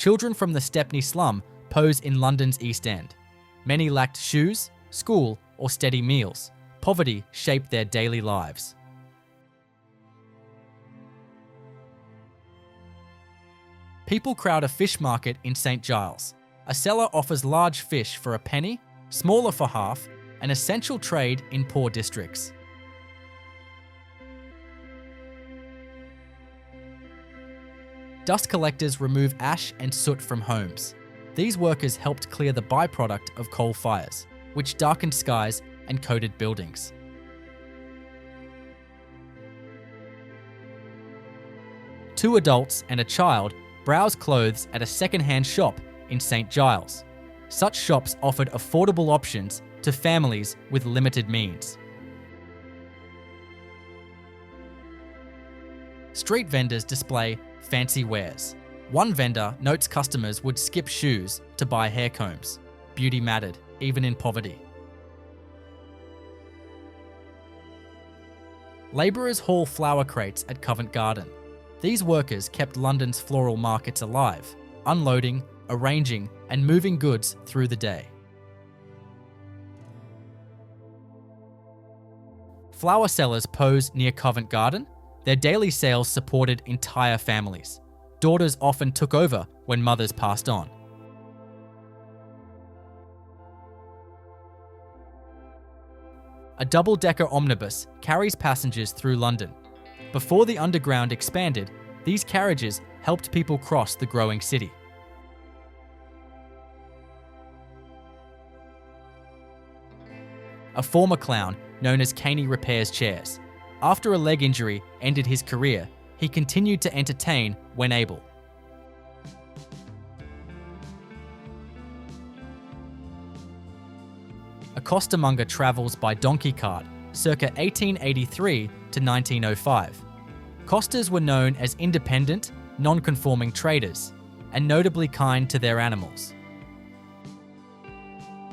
Children from the Stepney slum pose in London's East End. Many lacked shoes, school, or steady meals. Poverty shaped their daily lives. People crowd a fish market in St. Giles. A seller offers large fish for a penny, smaller for half, an essential trade in poor districts. Dust collectors remove ash and soot from homes. These workers helped clear the byproduct of coal fires, which darkened skies and coated buildings. Two adults and a child browse clothes at a second-hand shop in St. Giles. Such shops offered affordable options to families with limited means. Street vendors display fancy wares. One vendor notes customers would skip shoes to buy hair combs. Beauty mattered, even in poverty. Labourers haul flower crates at Covent Garden. These workers kept London's floral markets alive, unloading, arranging, and moving goods through the day. Flower sellers pose near Covent Garden. Their daily sales supported entire families. Daughters often took over when mothers passed on. A double-decker omnibus carries passengers through London. Before the Underground expanded, these carriages helped people cross the growing city. A former clown known as Caney repairs chairs. After a leg injury ended his career, he continued to entertain when able. A costermonger travels by donkey cart circa 1883 to 1905. Costers were known as independent, non-conforming traders, and notably kind to their animals.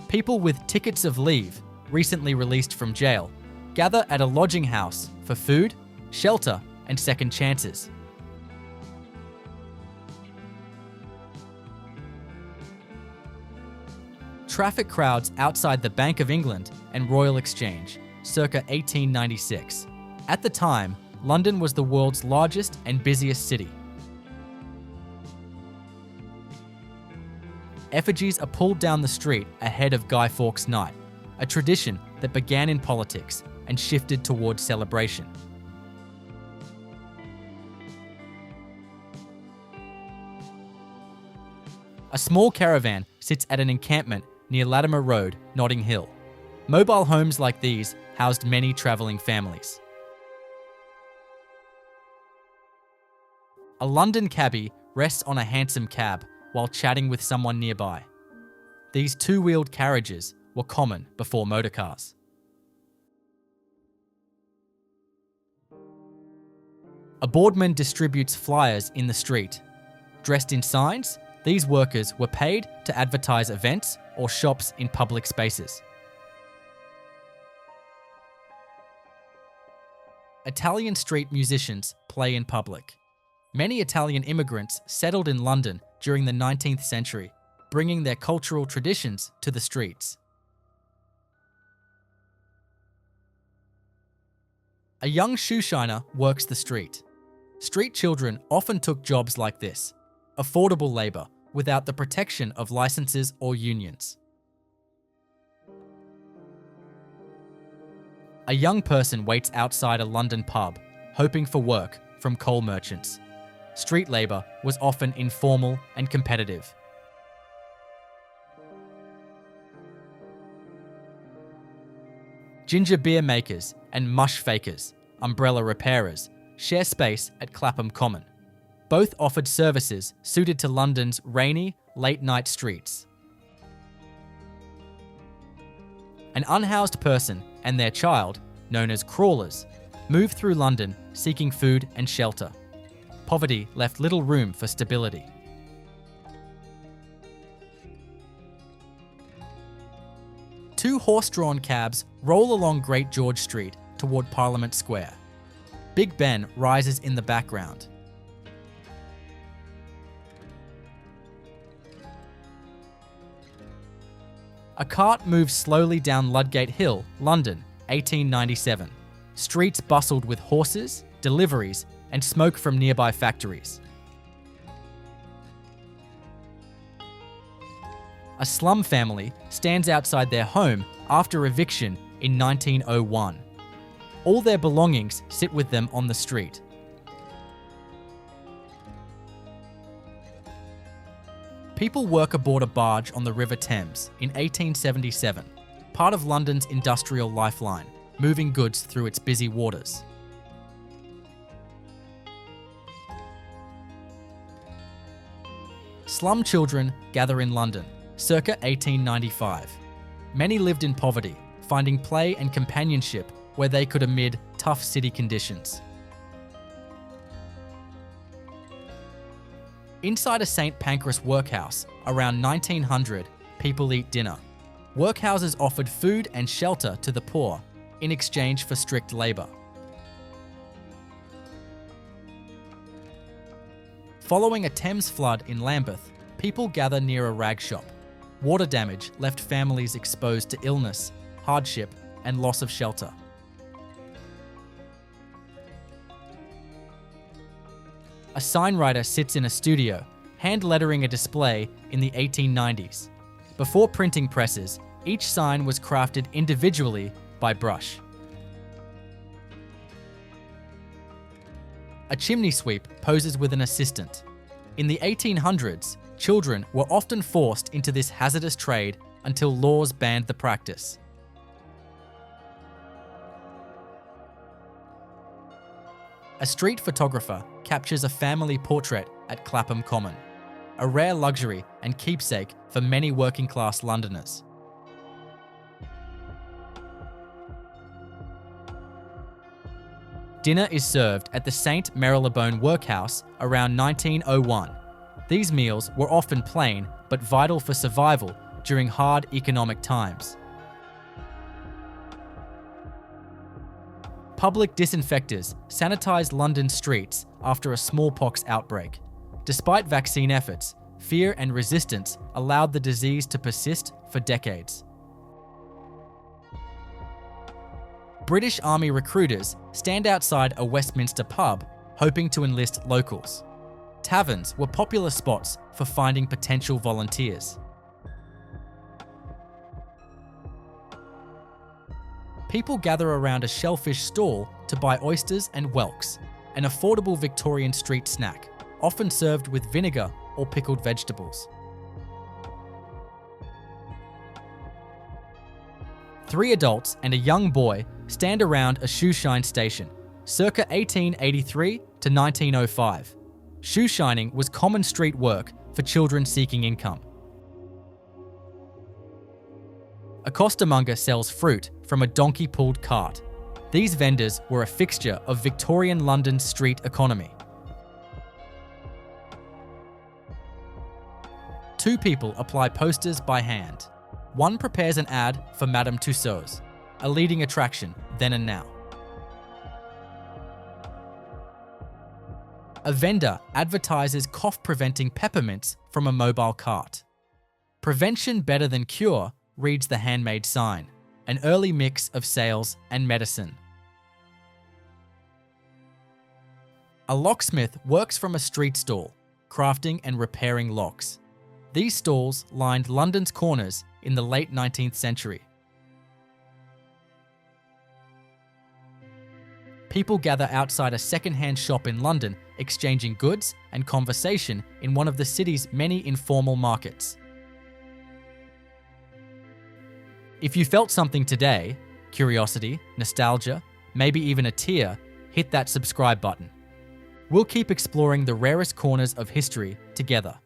People with tickets of leave, recently released from jail, gather at a lodging house for food, shelter, and second chances. Traffic crowds outside the Bank of England and Royal Exchange, circa 1896. At the time, London was the world's largest and busiest city. Effigies are pulled down the street ahead of Guy Fawkes Night, a tradition that began in politics and shifted towards celebration. A small caravan sits at an encampment near Latimer Road, Notting Hill. Mobile homes like these housed many travelling families. A London cabbie rests on a hansom cab while chatting with someone nearby. These two-wheeled carriages were common before motorcars. A boardman distributes flyers in the street. Dressed in signs, these workers were paid to advertise events or shops in public spaces. Italian street musicians play in public. Many Italian immigrants settled in London during the 19th century, bringing their cultural traditions to the streets. A young shoeshiner works the street. Street children often took jobs like this, affordable labour without the protection of licenses or unions. A young person waits outside a London pub, hoping for work from coal merchants. Street labour was often informal and competitive. Ginger beer makers and mush fakers, umbrella repairers, share space at Clapham Common. Both offered services suited to London's rainy, late-night streets. An unhoused person and their child, known as crawlers, moved through London seeking food and shelter. Poverty left little room for stability. Two horse-drawn cabs roll along Great George Street toward Parliament Square. Big Ben rises in the background. A cart moves slowly down Ludgate Hill, London, 1897. Streets bustled with horses, deliveries, and smoke from nearby factories. A slum family stands outside their home after eviction in 1901. All their belongings sit with them on the street. People work aboard a barge on the River Thames in 1877, part of London's industrial lifeline, moving goods through its busy waters. Slum children gather in London, circa 1895. Many lived in poverty, finding play and companionship where they could amid tough city conditions. Inside a St. Pancras workhouse, around 1900, people eat dinner. Workhouses offered food and shelter to the poor in exchange for strict labour. Following a Thames flood in Lambeth, people gather near a rag shop. Water damage left families exposed to illness, hardship, and loss of shelter. A signwriter sits in a studio, hand-lettering a display in the 1890s. Before printing presses, each sign was crafted individually by brush. A chimney sweep poses with an assistant. In the 1800s, children were often forced into this hazardous trade until laws banned the practice. A street photographer captures a family portrait at Clapham Common, a rare luxury and keepsake for many working-class Londoners. Dinner is served at the St. Marylebone Workhouse around 1901. These meals were often plain but vital for survival during hard economic times. Public disinfectors sanitized London streets after a smallpox outbreak. Despite vaccine efforts, fear and resistance allowed the disease to persist for decades. British Army recruiters stand outside a Westminster pub, hoping to enlist locals. Taverns were popular spots for finding potential volunteers. People gather around a shellfish stall to buy oysters and whelks, an affordable Victorian street snack, often served with vinegar or pickled vegetables. Three adults and a young boy stand around a shoeshine station, circa 1883 to 1905. Shoeshining was common street work for children seeking income. A costermonger sells fruit from a donkey-pulled cart. These vendors were a fixture of Victorian London's street economy. Two people apply posters by hand. One prepares an ad for Madame Tussauds, a leading attraction then and now. A vendor advertises cough-preventing peppermints from a mobile cart. Prevention better than cure reads the handmade sign, an early mix of sales and medicine. A locksmith works from a street stall, crafting and repairing locks. These stalls lined London's corners in the late 19th century. People gather outside a second-hand shop in London, exchanging goods and conversation in one of the city's many informal markets. If you felt something today, curiosity, nostalgia, maybe even a tear, hit that subscribe button. We'll keep exploring the rarest corners of history together.